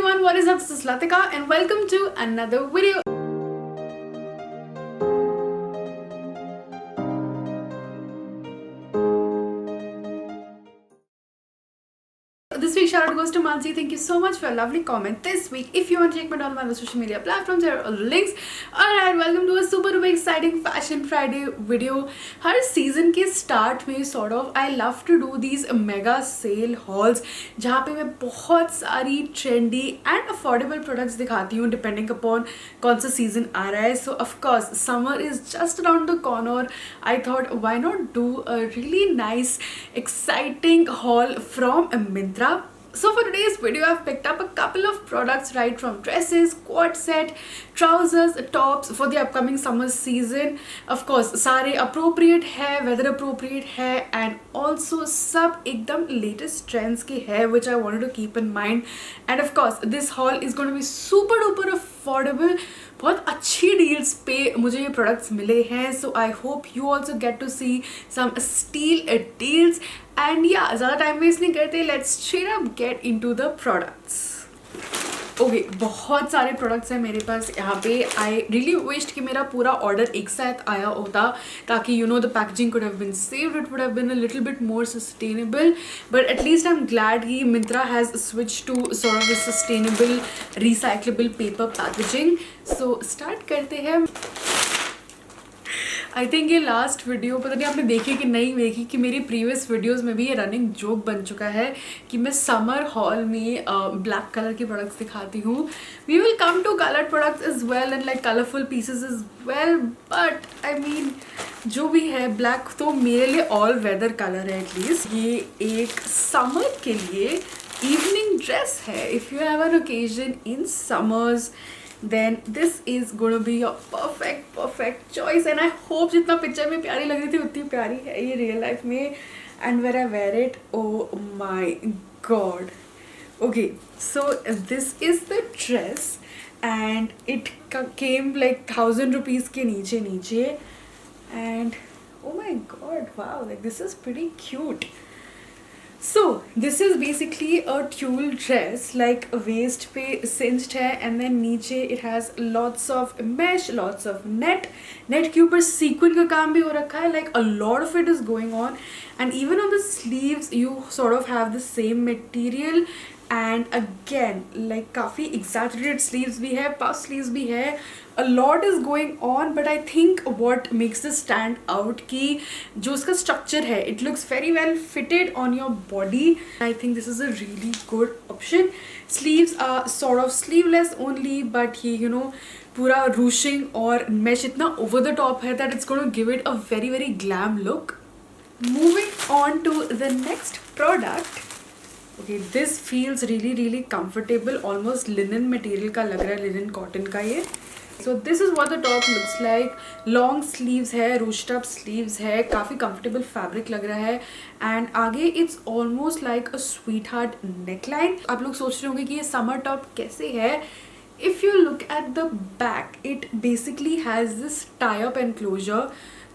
everyone, what is up? This is Latika and welcome to another video. This week shout out goes to Mansi. Thank you so much for a lovely comment this week. If you want to check me out on my other social media platforms, there are all the links. Alright, welcome to a super exciting Fashion Friday video. Her season के start में sort of I love to do these mega sale hauls जहाँ पे मैं बहुत सारी trendy and affordable products दिखाती हूँ depending upon कौन सा season आ रहा है. So of course summer is just around the corner. I thought why not do a really nice exciting haul from Myntra. So for today's video, I've picked up a couple of products right from dresses, quad set, trousers, tops for the upcoming summer season. Of course, सारे appropriate है, weather appropriate है, and also सब एकदम latest trends के है, which I wanted to keep in mind. And of course, this haul is going to be super duper affordable. बहुत अच्छी deals पे मुझे ये प्रोडक्ट्स मिले हैं. So I hope you also get to see some steal deals. And या ज़्यादा time waste नहीं करते, let's straight up get into the products. Okay, बहुत सारे प्रोडक्ट्स हैं मेरे पास यहाँ पे. आई रियली विश्ड कि मेरा पूरा ऑर्डर एक साथ आया होता ताकि you know the packaging could have been saved, it would have been a little bit more sustainable. But at least I am glad कि Myntra has switch to sort of the sustainable recyclable paper packaging. So start करते हैं. I think ये last video पता नहीं आपने देखी कि नहीं देखी कि मेरी प्रीवियस वीडियोस में भी ये रनिंग जोक बन चुका है कि मैं समर हॉल में ब्लैक कलर के प्रोडक्ट्स दिखाती हूँ. We will come to coloured products as well and like colourful pieces as well, but I mean जो भी है ब्लैक तो मेरे लिए ऑल वेदर कलर है एटलीस्ट. ये एक समर के लिए इवनिंग ड्रेस है. If you have an occasion in summers then this is gonna be your perfect choice. And I hope जितना पिक्चर में प्यारी लग रही थी उतनी प्यारी है ये रियल लाइफ में. and when I wear it, oh my god. Okay, so this is the dress and it came like 1,000 rupees के नीचे and oh my god, wow, like this is pretty cute. So this is basically a tulle dress, like waist पे cinched है and then नीचे it has lots of mesh, lots of net के ऊपर sequin का काम भी हो रखा है. like a lot of it is going on and even on the sleeves you sort of have the same material. and again like काफ़ी exaggerated sleeves भी है, puff sleeves भी है. a lot is going on, but I think what makes this stand out कि जो उसका structure है it looks very well fitted on your body. I think this is a really good option. sleeves are sort of sleeveless only, but ये you know पूरा ruching और mesh इतना over the top है that it's going to give it a very glam look. moving on to the next product. Okay, this feels really comfortable, almost linen material का लग रहा है, linen cotton का ये. So this is what the top looks like. long sleeves है, ruched up sleeves है, काफ़ी comfortable fabric लग रहा है. and आगे it's almost like a sweetheart neckline. आप लोग सोच रहे होंगे कि ये summer top कैसे है. if you look at the back, it basically has this tie-up enclosure.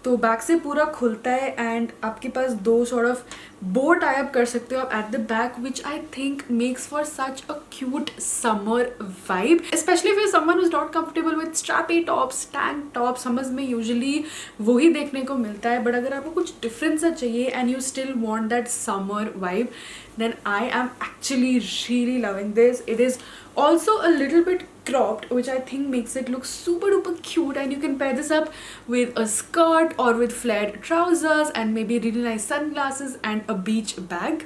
तो बैक से पूरा खुलता है एंड आपके पास दो सॉर्ट ऑफ बो टाई अप कर सकते हो आप at the back, which I think makes for such a cute summer vibe, specially for someone who is not comfortable with strappy tops, tank top. समझ में यूजुअली वही देखने को मिलता है, बट अगर आपको कुछ डिफरेंट सा चाहिए and you still want that summer vibe, then I am actually really loving this. It is also a little bit cropped, which I think makes it look super duper cute, and you can pair this up with a skirt or with flared trousers and maybe really nice sunglasses and a beach bag.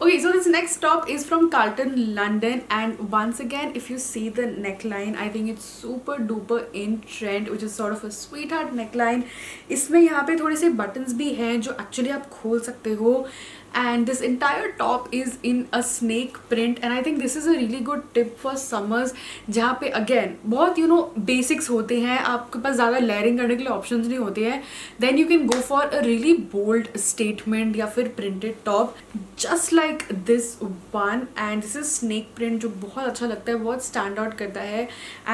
Okay, so this next top is from Carlton London, and once again if you see the neckline, I think it's super duper in trend, which is sort of a sweetheart neckline. इसमें यहाँ पे थोड़े से buttons भी हैं जो actually आप खोल सकते हो. and this entire top is in a snake print, and I think this is a really good tip for summers जहाँ पे again बहुत you know basics होते हैं, आपके पास ज़्यादा layering करने के लिए options नहीं होते हैं. then you can go for a really bold statement या फिर printed top just like this one. and this is snake print जो बहुत अच्छा लगता है, बहुत stand out करता है.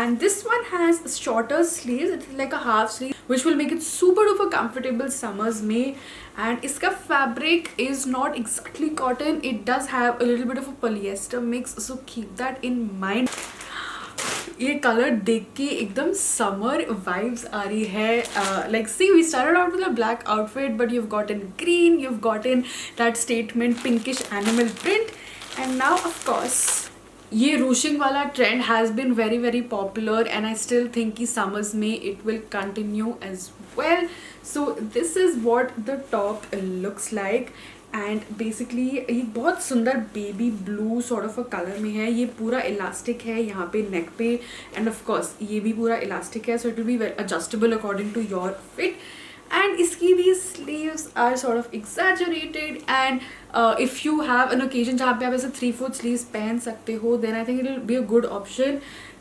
and this one has shorter sleeves, it's like a half sleeve which will make it super duper comfortable summers में. and इसका fabric is not not exactly cotton, it does have a little bit of a polyester mix, so keep that in mind. ये colour देख के एकदम summer vibes आ रही है. Like see, we started out with a black outfit, but you've gotten green, you've gotten that statement pinkish animal print, and now of course ये ruching वाला trend has been very very popular and I still think कि summers में it will continue as well. So this is what the top looks like and basically ये बहुत सुंदर baby blue sort of a colour में है. ये पूरा elastic है यहाँ पे नेक पे, एंड ऑफ कोर्स ये भी पूरा इलास्टिक है, so it will be adjustable according to your fit. And इसकी भी sleeves are sort of exaggerated, and if you have an occasion जहाँ पे आप ऐसे 3/4 sleeves पहन सकते हो, then I think it will be a good option.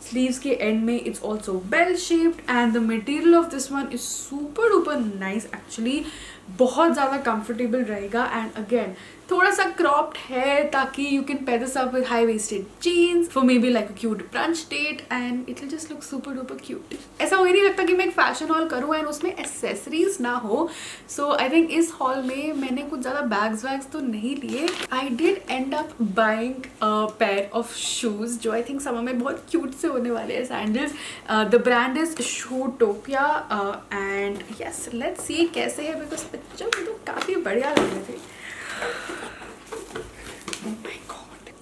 Sleeves के end में it's also bell shaped, and the material of this one is super duper nice actually. बहुत ज़्यादा comfortable रहेगा, and again थोड़ा सा क्रॉप्ड है ताकि you can pair this up with high waisted jeans for maybe like a cute brunch date, and it will just look super duper cute. ऐसा हो ही नहीं लगता कि मैं एक फैशन हॉल करूँ एंड उसमें एसेसरीज ना हो. सो आई थिंक इस हॉल में मैंने कुछ ज़्यादा बैग्स वैग्स तो नहीं लिए. I did and up buying a pair of shoes जो आई थिंक समर में बहुत क्यूट से होने वाले हैं. Sandals. The brand is Shoetopia, and yes let's see कैसे है, बिकॉज पिक्चर में तो काफ़ी बढ़िया लग रहे थे.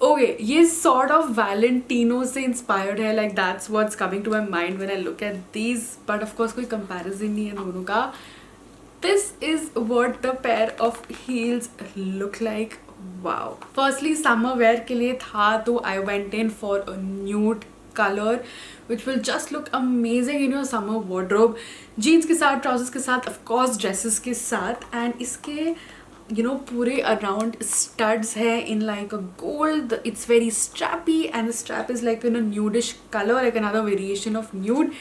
ओके, ये सॉर्ट ऑफ वैलेंटिनो से इंस्पायर्ड है, like that's what's coming to my mind when I look at these, but of course कोई कंपैरिजन नहीं है दोनों का. This is what the pair of heels look like. Wow. Firstly summer wear के लिए था तो I went in for a nude color which will just look amazing in your summer wardrobe. Jeans के साथ, ट्राउजर्स के साथ, of course dresses के साथ, and इसके पूरे अराउंड स्टड्स है in like a gold. It's very strappy and the strap is like in a nudish color, like another variation of nude.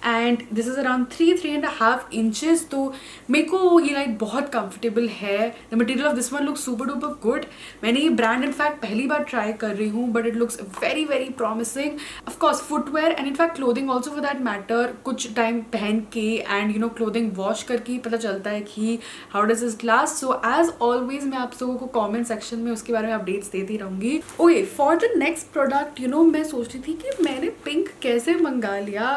And this is around 3.5 inches. तो मेरे को ये like बहुत कंफर्टेबल है. The material of this one looks super duper good. मैंने ये brand in fact पहली बार try कर रही हूँ, but it looks very very promising. Of course footwear and in fact clothing also for that matter कुछ टाइम पहन के एंड क्लोथिंग वॉश करके पता चलता है कि how does this last. So as always मैं आप लोगों को कॉमेंट सेक्शन में उसके बारे में अपडेट्स देती रहूँगी. Okay, for the next product मैं सोच रही थी कि मैंने पिंक कैसे मंगा लिया,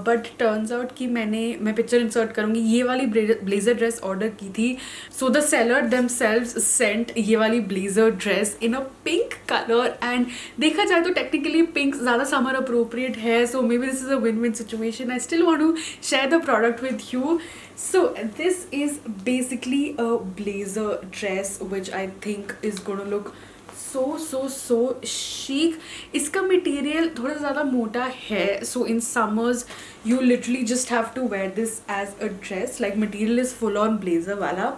बट टर्न्स आउट कि मैं पिक्चर इंसर्ट करूँगी. ये वाली ब्लेजर ड्रेस ऑर्डर की थी. So the seller themselves sent ये वाली blazer dress in a pink colour, and देखा जाए तो टेक्निकली पिंक ज़्यादा समर अप्रोप्रिएट है. So may be this is a win win situation. I still want to share the product with you. So this is basically a blazer dress which I think is gonna look so chic. इसका material थोड़ा ज़्यादा मोटा है, so in summers you literally just have to wear this as a dress. Like material is full on blazer वाला,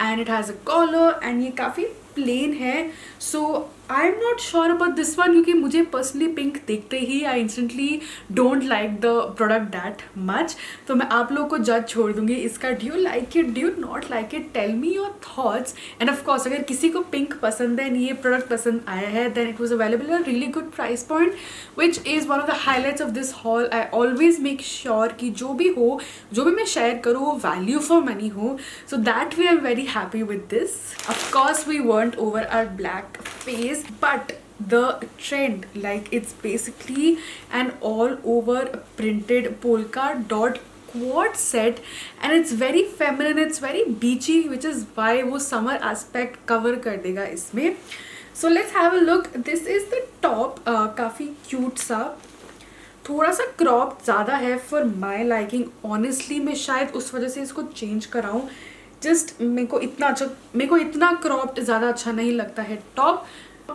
and it has a collar, and ये काफ़ी plain है. So I am not sure about this one, क्योंकि मुझे personally pink देखते ही I instantly don't like the product that much. तो मैं आप लोगों को जज छोड़ दूंगी इसका. Do you like it, do you not like it, tell me your thoughts. And of course अगर किसी को पिंक पसंद है एंड ये प्रोडक्ट पसंद आया है, then it was available at really good price point, which is one of the highlights of this haul. I always make sure कि जो भी मैं शेयर करूँ वो वैल्यू फॉर मनी हो. So that way I am very happy with this. Of course we weren't over our black face, but the trend, like it's basically an all over printed polka dot quad set, and it's very feminine, it's very beachy, which is why वो summer aspect cover कर देगा इसमें. So let's have a look. This is the top. काफ़ी cute सा, थोड़ा सा crop ज़्यादा है फॉर माई लाइकिंग. ऑनेस्टली मैं शायद उस वजह से इसको चेंज कराऊँ. जस्ट मेरे को इतना क्रॉप्ड ज़्यादा अच्छा नहीं लगता है top.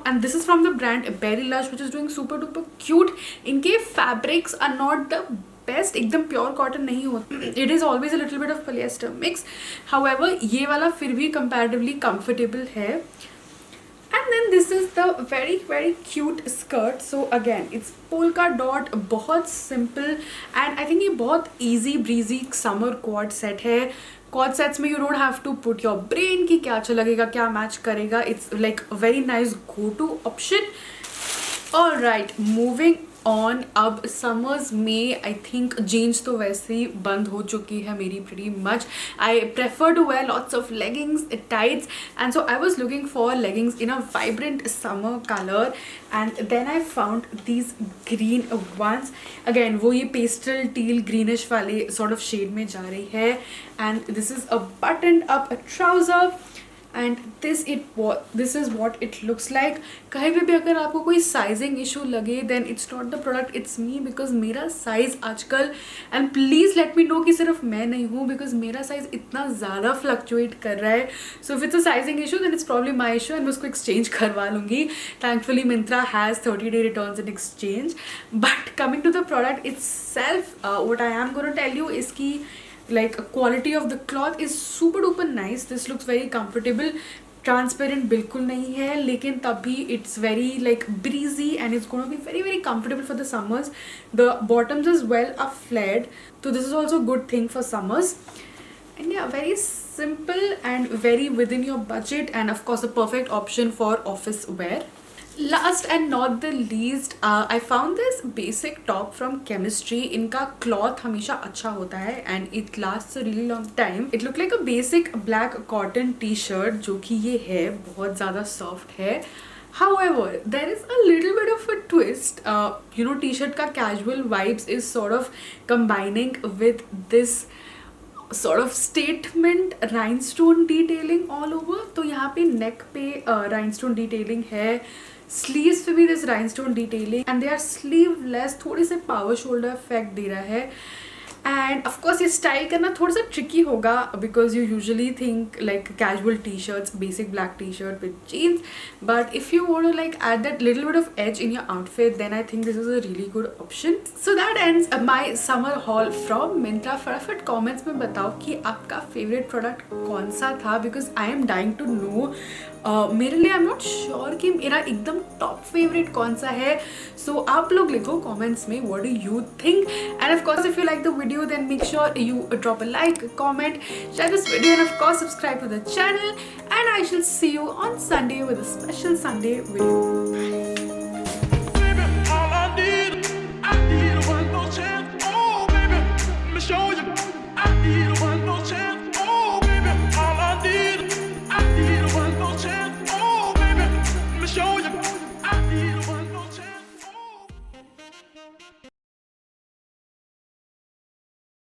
And this is from the brand Berrylush, which is doing super duper cute. इनके fabrics are not the best, एकदम प्योर कॉटन नहीं होता. It is always a little bit of polyester mix. However ये वाला फिर भी comparatively comfortable है. And then this is the very very cute skirt. So again it's polka dot, बहुत simple, and I think ये बहुत easy breezy summer quad set है. quad sets में you don't have to put your brain कि क्या अच्छा लगेगा, क्या मैच करेगा. It's like a very nice go to option. Alright, moving on. अब समर्स में आई थिंक जीन्स तो वैसे ही बंद हो चुकी है मेरी pretty much. I prefer to wear lots of leggings, tights, and so I was looking for leggings in a vibrant summer color, and then I found these green ones. Again वो ये pastel teal greenish वाले sort of shade में जा रही है, and this is a buttoned up trouser. And this is what it looks like. कहीं भी अगर आपको कोई साइजिंग इशू लगे then it's not the product, it's me, because मेरा साइज़ आजकल, and please let me know कि सिर्फ मैं नहीं हूँ, बिकॉज मेरा साइज़ इतना ज़्यादा फ्लक्चुएट कर रहा है. So if it's a sizing issue then it's probably my issue, and मैं उसको एक्सचेंज करवा लूँगी. Thankfully Myntra has 30-day returns and exchange. But coming to the product itself, what I am gonna tell you इसकी like quality of the cloth is super duper nice. This looks very comfortable. Transparent बिल्कुल नहीं है, लेकिन तब भी it's very like breezy and it's going to be very very comfortable for the summers. The bottoms as well are flared, so this is also a good thing for summers. And yeah, very simple and very within your budget, and of course a perfect option for office wear. Last and not the least, I found this basic top from Chemistry. इनका cloth हमेशा अच्छा होता है and it lasts a really long time. It looked like a basic black cotton t-shirt, जो कि ये है, बहुत ज़्यादा soft है. However, there is a little bit of a twist. You know, t-shirt का casual vibes is sort of combining with this sort of statement rhinestone detailing all over. तो यहाँ पे neck पे rhinestone detailing है, sleeves पे भी this rhinestone detailing, and they are sleeveless, थोड़ी से power shoulder effect दे रहा है. एंड ऑफकोर्स ये स्टाइल करना थोड़ा सा ट्रिकी होगा because you usually think like casual T shirts, basic black T shirt with jeans, but if you want to like add that little bit of edge in your outfit then I think this is a really good option. So that ends my summer haul from Myntra. फटाफट comments में बताओ कि आपका favourite product कौन सा था, because I am dying to know. मेरे लिए आई एम नॉट श्योर कि मेरा एकदम टॉप फेवरेट कौन सा है. सो आप लोग लिखो कॉमेंट्स में what do you think. End of course if you like the video then make sure you drop a like, comment, share this video, and of course subscribe to the channel, and I shall see you on Sunday with a special Sunday video.